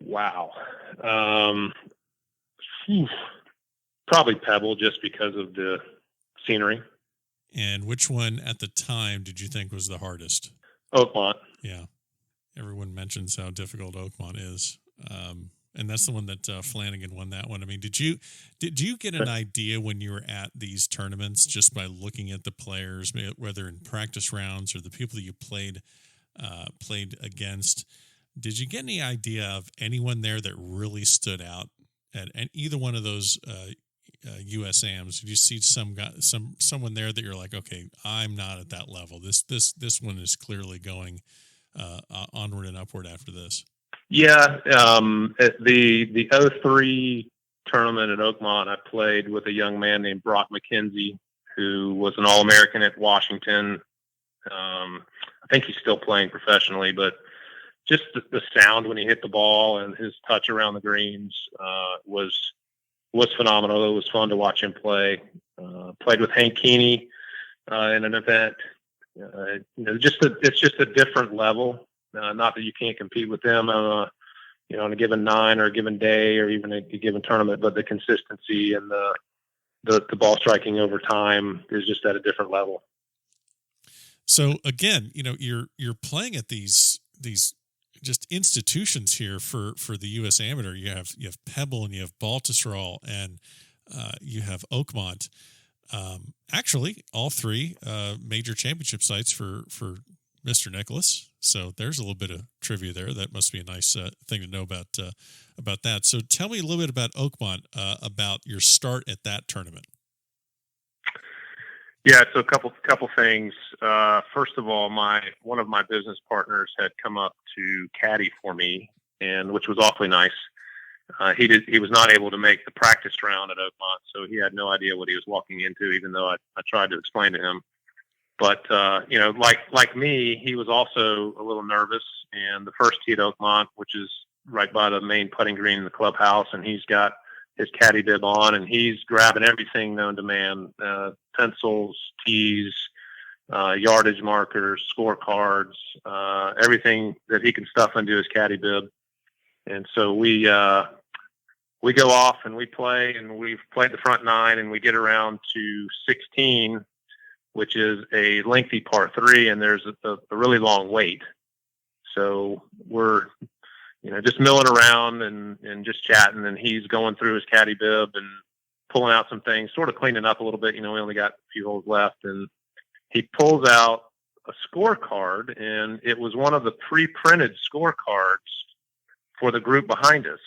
Wow. Probably Pebble, just because of the scenery. And which one at the time did you think was the hardest? Oakmont. Yeah. Everyone mentions how difficult Oakmont is. And that's the one that Flanagan won that one. I mean, did you get an idea when you were at these tournaments just by looking at the players, whether in practice rounds or the people that you played against? Did you get any idea of anyone there that really stood out at either one of those USAMs? Did you see someone there that you're like, okay, I'm not at that level. This one is clearly going onward and upward after this. Yeah, at the 03 tournament at Oakmont, I played with a young man named Brock McKenzie, who was an All-American at Washington. I think he's still playing professionally, but just the sound when he hit the ball and his touch around the greens was phenomenal. It was fun to watch him play. Played with Hank Keeney in an event. It's just a different level. Not that you can't compete with them on a given 9 or a given day or even a given tournament, but the consistency and the ball striking over time is just at a different level. So again, you're playing at these just institutions here for the U.S. Amateur. You have Pebble, and you have Baltusrol, and you have Oakmont. Actually, all 3 major championship sites for Mr. Nicholas. So there's a little bit of trivia there. That must be a nice thing to know about that. So tell me a little bit about Oakmont, about your start at that tournament. Yeah, so a couple things. First of all, one of my business partners had come up to caddy for me, and which was awfully nice. He was not able to make the practice round at Oakmont, so he had no idea what he was walking into, even though I tried to explain to him. But like me, he was also a little nervous. And the first tee at Oakmont, which is right by the main putting green in the clubhouse, and he's got his caddy bib on, and he's grabbing everything known to man: pencils, tees, yardage markers, scorecards, everything that he can stuff into his caddy bib. And so we go off and we play, and we've played the front 9, and we get around to 16, which is a lengthy par 3, and there's a really long wait. So we're, just milling around and just chatting, and he's going through his caddy bib and pulling out some things, sort of cleaning up a little bit. We only got a few holes left, and he pulls out a scorecard, and it was one of the pre-printed scorecards for the group behind us,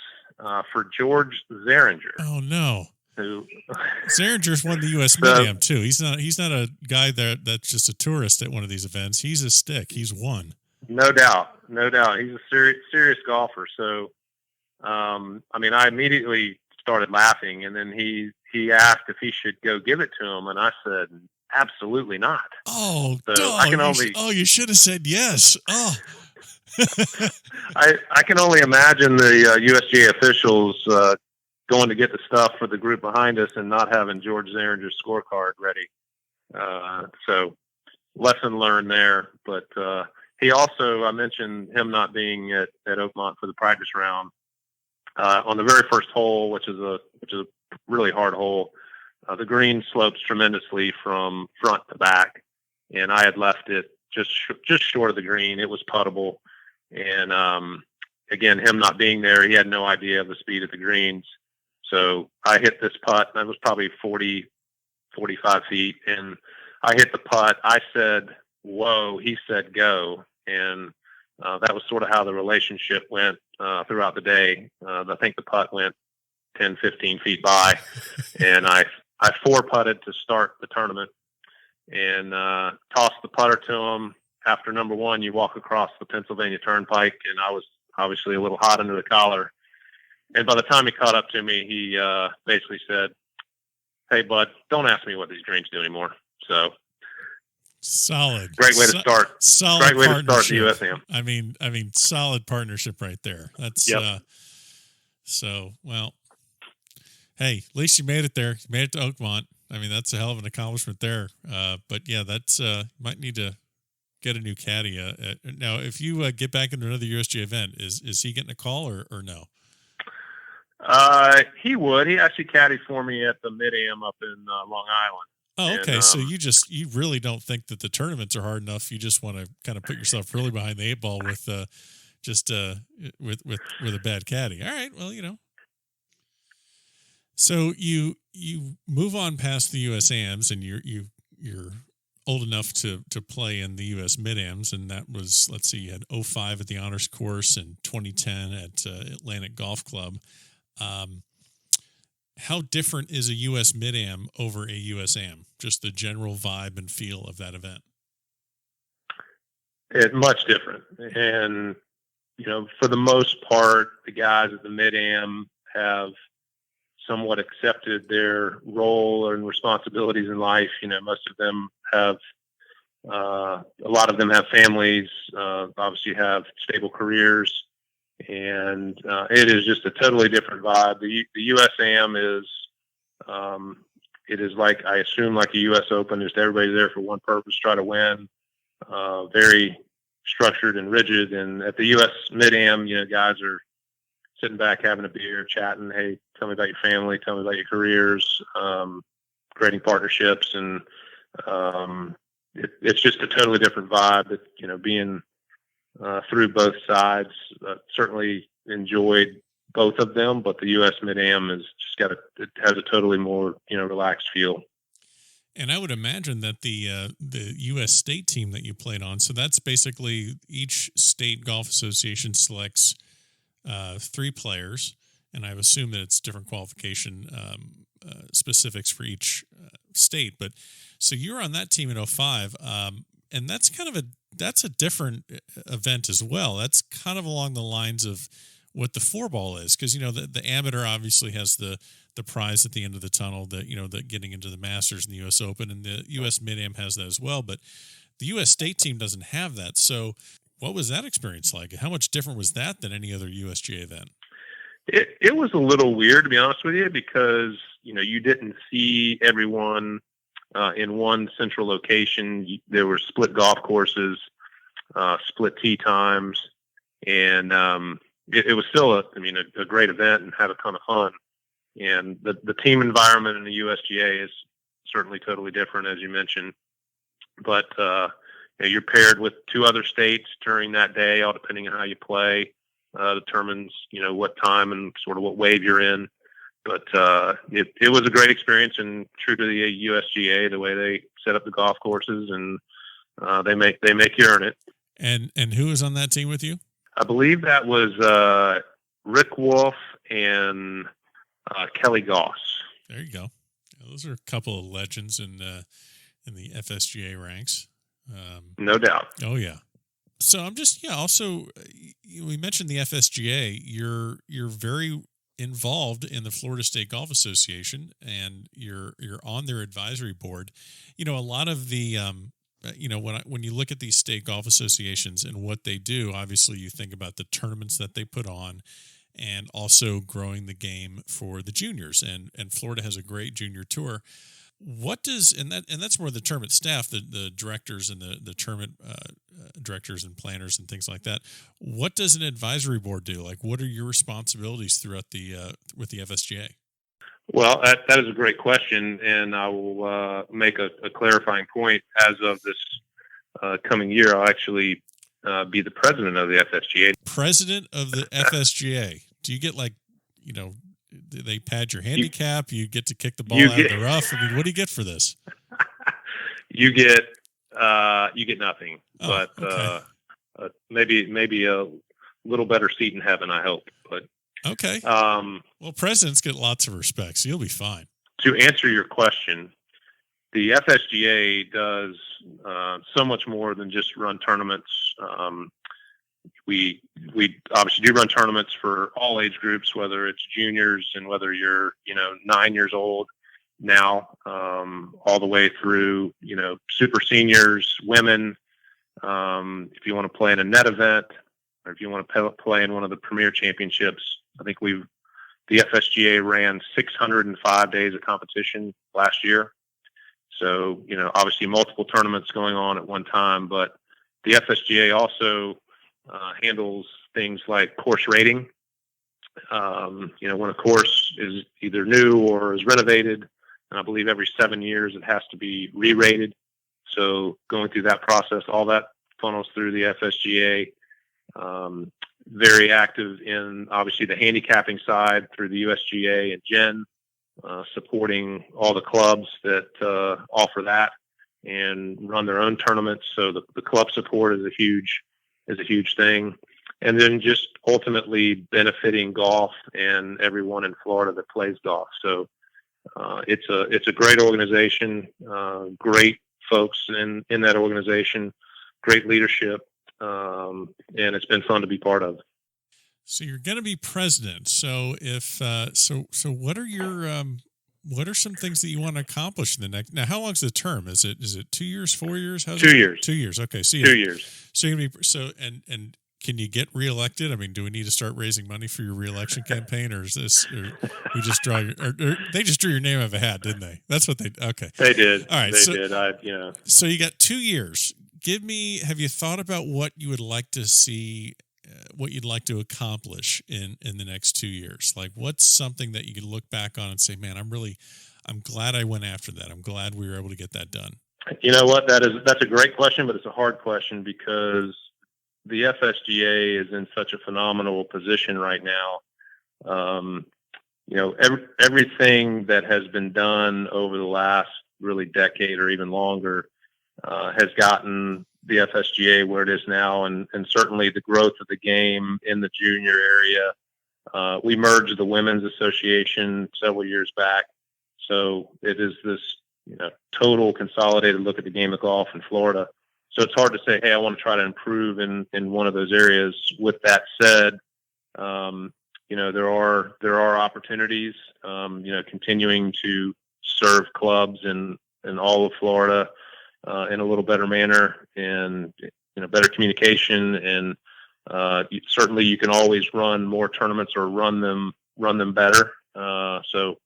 for George Zeringer. Oh no. Who Zeringer's won the U.S. Mid-Am too. He's not a guy that's just a tourist at one of these events. He's a stick. He's won. No doubt. He's a serious golfer. So, I immediately started laughing, and then he asked if he should go give it to him, and I said, absolutely not. Oh, so I can you should have said yes. Oh. I can only imagine the USGA officials going to get the stuff for the group behind us and not having George Zeringer's scorecard ready. So lesson learned there. But he also, I mentioned him not being at Oakmont for the practice round. On the very first hole, which is a really hard hole, the green slopes tremendously from front to back, and I had left it just short of the green. It was puttable, and again, him not being there, he had no idea of the speed of the greens. So I hit this putt, and it was probably 40, 45 feet, and I hit the putt. I said, whoa, he said, go. And that was sort of how the relationship went throughout the day. I think the putt went 10, 15 feet by, and I four putted to start the tournament and tossed the putter to him. After number one, you walk across the Pennsylvania Turnpike, and I was obviously a little hot under the collar. And by the time he caught up to me, he basically said, hey, bud, don't ask me what these greens do anymore. So solid. Great way to start. Solid. Great way to start the USM. I mean, solid partnership right there. That's so well. Hey, at least you made it there. You made it to Oakmont. I mean, that's a hell of an accomplishment there. But yeah, that's might need to get a new caddy. Now, if you get back into another USGA event, is he getting a call or no? He would. He actually caddied for me at the Mid-Am up in Long Island. Oh, okay. And, so you really don't think that the tournaments are hard enough. You just want to kind of put yourself really behind the eight ball with with a bad caddy. All right. Well, So you move on past the USAMs, and you're old enough to play in the US Mid-Ams, and that was, let's see, you had 05 at the Honors Course and 2010 at Atlantic Golf Club. How different is a US Mid-Am over a USAM? Just the general vibe and feel of that event. It's much different, and for the most part, the guys at the Mid-Am have somewhat accepted their role and responsibilities in life. Most of them have, a lot of them have families, obviously have stable careers, and it is just a totally different vibe. The USAM is, it is like, I assume, like a US Open, just everybody's there for one purpose, try to win, very structured and rigid. And at the US Mid-Am, guys are sitting back, having a beer, chatting. Hey, tell me about your family. Tell me about your careers, creating partnerships. And it's just a totally different vibe that, being through both sides, certainly enjoyed both of them, but the US Mid-Am is just it has a totally more, relaxed feel. And I would imagine that the U.S. state team that you played on, so that's basically each state golf association selects 3 players, and I assume that it's different qualification specifics for each state. But so you're on that team in 05, and that's that's a different event as well. That's kind of along the lines of what the 4-ball is, because the amateur obviously has the prize at the end of the tunnel, that getting into the Masters and the U.S. Open, and the U.S. Mid-Am has that as well. But the U.S. state team doesn't have that. So what was that experience like? How much different was that than any other USGA event? It was a little weird, to be honest with you, because, you didn't see everyone in one central location. There were split golf courses, split tee times, and it was still a great event and had a ton of fun. And the team environment in the USGA is certainly totally different, as you mentioned. But you're paired with 2 other states during that day, all depending on how you play, determines, what time and sort of what wave you're in. But it was a great experience, and true to the USGA, the way they set up the golf courses and they make you earn it. And who was on that team with you? I believe that was Rick Wolf and Kelly Goss. There you go. Those are a couple of legends in the FSGA ranks. No doubt. Oh yeah. So I'm just also we mentioned the FSGA. You're very involved in the Florida State Golf Association, and you're on their advisory board. A lot of the when you look at these state golf associations and what they do, obviously you think about the tournaments that they put on, and also growing the game for the juniors. And Florida has a great junior tour. What does and that's more the tournament staff, the directors and the tournament directors and planners and things like that. What does an advisory board do? Like, what are your responsibilities throughout with the FSGA? Well, that is a great question, and I will make a clarifying point. As of this coming year, I'll actually be the president of the FSGA. President of the FSGA. Do you get do they pad your handicap? You get to kick the ball out of the rough. I mean, what do you get for this? You get nothing, but okay. maybe a little better seat in heaven, I hope. But okay. Well, presidents get lots of respect, so you'll be fine. To answer your question, the FSGA does so much more than just run tournaments. We obviously do run tournaments for all age groups, whether it's juniors and whether you're 9 years old now, all the way through super seniors, women. If you want to play in a net event, or if you want to play in one of the premier championships, I think the FSGA ran 605 days of competition last year. So obviously multiple tournaments going on at one time, but the FSGA also handles things like course rating. When a course is either new or is renovated, and I believe every 7 years it has to be re-rated. So going through that process, all that funnels through the FSGA. Very active in obviously the handicapping side through the USGA and GEN, supporting all the clubs that offer that and run their own tournaments. So the club support is a huge thing. And then just ultimately benefiting golf and everyone in Florida that plays golf. So it's a great organization, great folks in that organization, great leadership, and it's been fun to be part of. So you're going to be president. So if so what are some things that you want to accomplish in the next? Now, how long's the term? Is it 2 years, 4 years? How's 2 years. 2 years. Okay, so 2 years. So you're gonna be and can you get reelected? I mean, do we need to start raising money for your reelection campaign, or is this? Or we just draw or they just drew your name out of a hat, didn't they? That's what they. Okay, they did. All right, they did. So you got 2 years. Have you thought about what you would like to see? What you'd like to accomplish in the next 2 years? Like, what's something that you can look back on and say, man, I'm glad I went after that. I'm glad we were able to get that done. You know what? That's a great question, but it's a hard question because the FSGA is in such a phenomenal position right now. Everything that has been done over the last really decade or even longer has gotten the FSGA where it is now, and certainly the growth of the game in the junior area. We merged the Women's Association several years back, so it is this total consolidated look at the game of golf in Florida. So it's hard to say, hey, I want to try to improve in one of those areas. With that said, there are opportunities, continuing to serve clubs in all of Florida in a little better manner and better communication. And certainly you can always run more tournaments or run them better. So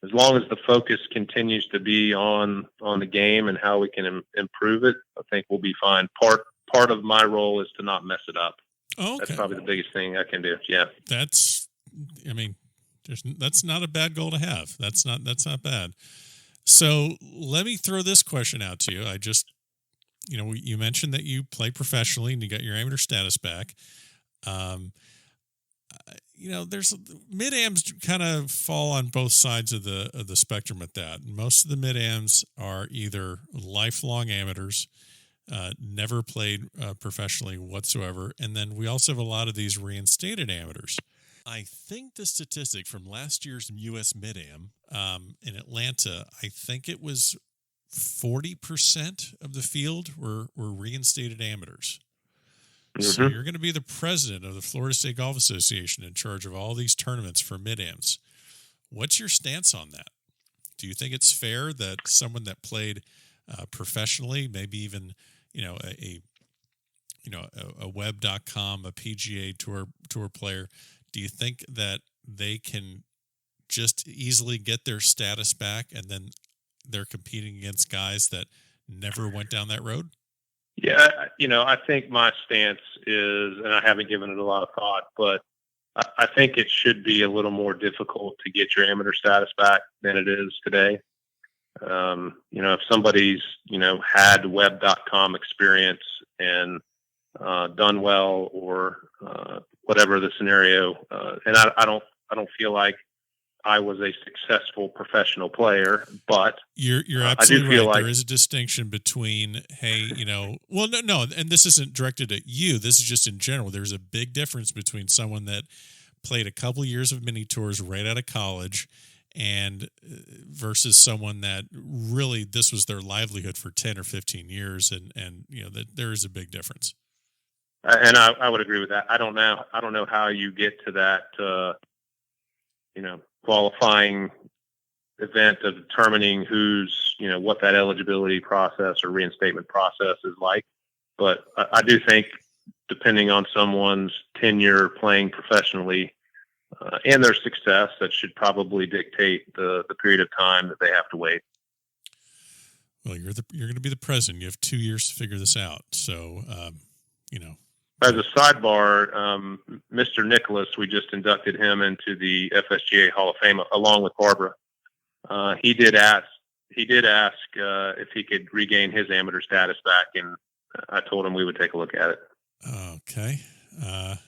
as long as the focus continues to be on the game and how we can improve it, I think we'll be fine. Part of my role is to not mess it up. Oh, okay. That's probably the biggest thing I can do. Yeah. That's not a bad goal to have. That's not bad. So let me throw this question out to you. I just, you mentioned that you play professionally and you got your amateur status back. There's mid-ams kind of fall on both sides of the spectrum at that. Most of the mid-ams are either lifelong amateurs never played professionally whatsoever. And then we also have a lot of these reinstated amateurs. I think the statistic from last year's U.S. Mid-Am in Atlanta, I think it was 40% of the field were reinstated amateurs. Mm-hmm. So you're going to be the president of the Florida State Golf Association in charge of all these tournaments for Mid-Ams. What's your stance on that? Do you think it's fair that someone that played professionally, maybe even a web.com, a PGA tour player, do you think that they can just easily get their status back and then they're competing against guys that never went down that road? Yeah, I think my stance is, and I haven't given it a lot of thought, but I think it should be a little more difficult to get your amateur status back than it is today. If somebody's, had web.com experience and done well or whatever the scenario, and I don't feel like I was a successful professional player, but you're absolutely right. There is a distinction between, no, and this isn't directed at you. This is just in general. There's a big difference between someone that played a couple years of mini tours right out of college and versus someone that really this was their livelihood for 10 or 15 years. And that there is a big difference. And I would agree with that. I don't know how you get to that, qualifying event of determining who's, what that eligibility process or reinstatement process is like. But I do think depending on someone's tenure playing professionally and their success, that should probably dictate the period of time that they have to wait. Well, you're going to be the president. You have 2 years to figure this out. So, As a sidebar, Mr. Nicholas, we just inducted him into the FSGA Hall of Fame along with Barbara. He did ask if he could regain his amateur status back, and I told him we would take a look at it. Okay. I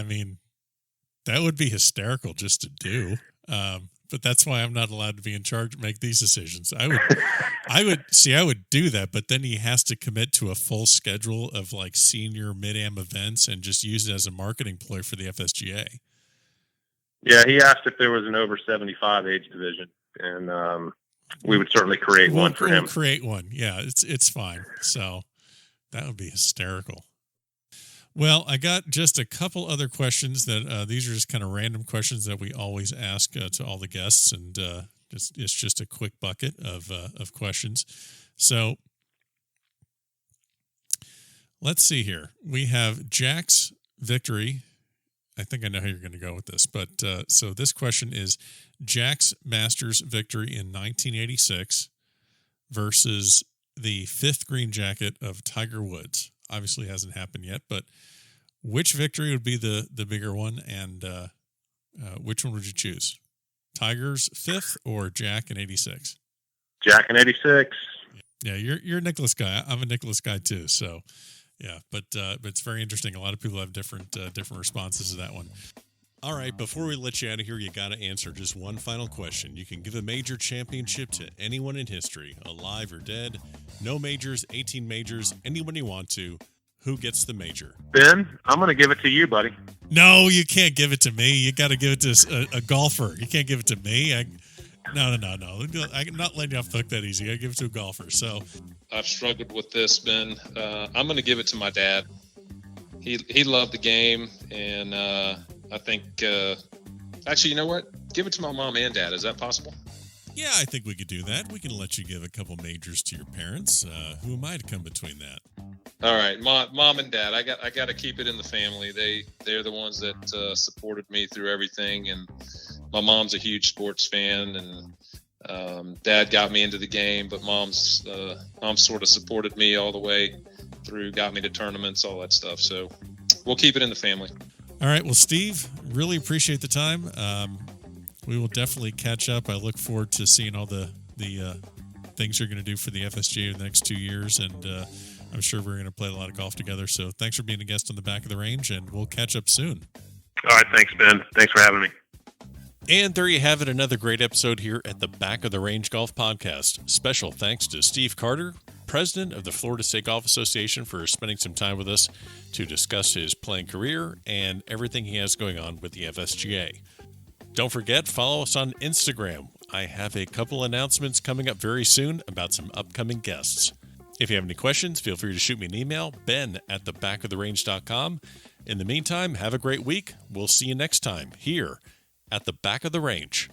mean, that would be hysterical just to do. But that's why I'm not allowed to be in charge, make these decisions. I would do that, but then he has to commit to a full schedule of like senior mid-am events and just use it as a marketing ploy for the FSGA. Yeah, he asked if there was an over 75 age division, and we would certainly create one for him. Create one, yeah, it's fine. So that would be hysterical. Well, I got just a couple other questions that these are just kind of random questions that we always ask to all the guests, and it's just a quick bucket of questions. So let's see here. We have Jack's victory. I think I know how you're going to go with this, but so this question is Jack's Masters victory in 1986 versus the fifth green jacket of Tiger Woods. Obviously hasn't happened yet, but which victory would be the bigger one, and which one would you choose? Tiger's fifth or Jack in 86? Jack in 86. Yeah, you're a Nicklaus guy. I'm a Nicklaus guy too. So, yeah, but it's very interesting. A lot of people have different responses to that one. All right, before we let you out of here, you got to answer just one final question. You can give a major championship to anyone in history, alive or dead. No majors, 18 majors, anyone you want to. Who gets the major? Ben, I'm going to give it to you, buddy. No, you can't give it to me. You got to give it to a golfer. You can't give it to me. No. I'm not letting you off the hook that easy. I give it to a golfer. So I've struggled with this, Ben. I'm going to give it to my dad. He loved the game, and I think actually, you know what? Give it to my mom and dad. Is that possible? Yeah, I think we could do that. We can let you give a couple majors to your parents. Who am I to come between that? All right, mom and dad. I got to keep it in the family. They're the ones that supported me through everything, and my mom's a huge sports fan, and dad got me into the game, but mom sort of supported me all the way through, got me to tournaments, all that stuff. So we'll keep it in the family. All right. Well, Steve, really appreciate the time. We will definitely catch up. I look forward to seeing all the things you're going to do for the FSGA in the next 2 years, and I'm sure we're going to play a lot of golf together. So thanks for being a guest on the Back of the Range, and we'll catch up soon. All right. Thanks, Ben. Thanks for having me. And there you have it, another great episode here at the Back of the Range Golf Podcast. Special thanks to Steve Carter, president of the Florida State Golf Association, for spending some time with us to discuss his playing career and everything he has going on with the FSGA. Don't forget, follow us on Instagram. I have a couple announcements coming up very soon about some upcoming guests. If you have any questions, feel free to shoot me an email, ben@thebackoftherange.com. In the meantime, have a great week. We'll see you next time here at the Back of the Range.